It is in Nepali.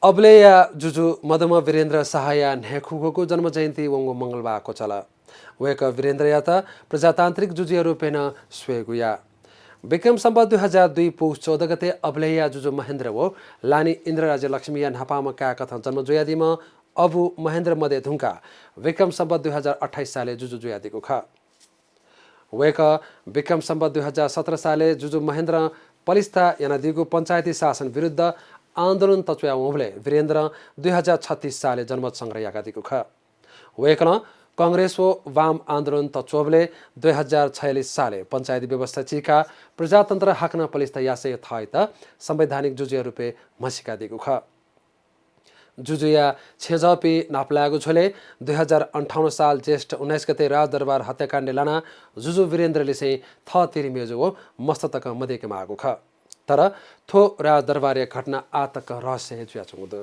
अबलेया जुजु मदम वीरेन्द्र सहाया नेखुगोको जन्म जयन्ती वंगो मंगलबार चल वेक वीरेन्द्र याता प्रजातान्त्रिक जुजिया रूपेण स्वेगुया विक्रम सम्बत 2002 पौष 14 गते अबलेया जुजु महेन्द्र वो लानी इन्द्र राज्य लक्ष्मीया नापामा का कथा जन्म जोयादीम अबु महेन्द्र मदे धुङ्का विक्रम सम्बत 2028 साले जुजु जोयादीको ख वेक विक्रम सम्बत 2017 साले जुजु महेन्द्र पलिस्ता यानादिगो पञ्चायती शासन विरुद्ध आन्दोलन तत्व्या उभले वीरेन्द्र 2036 साले जनमत संग्रह यागादीको ख वेकन कांग्रेस व वाम आन्दोलन तत्वले 2046 साले पञ्चायती व्यवस्था चिका प्रजातन्त्र हाक्न पलिस्ता यासे थाय त संवैधानिक जुजिया रूपे मसिका दिएको ख जुजुया छेजपी नाप्लागु छोले 2058 साल ज्येष्ठ 19 गते राजदरबार हत्याकाण्ड लाना जुजु वीरेन्द्रले चाहिँ थ तिरी मेजो मस्ततक मदेकेमा आएको ख तर थो राजदरबार घटना आतक रहस्य जुया चुङ्गो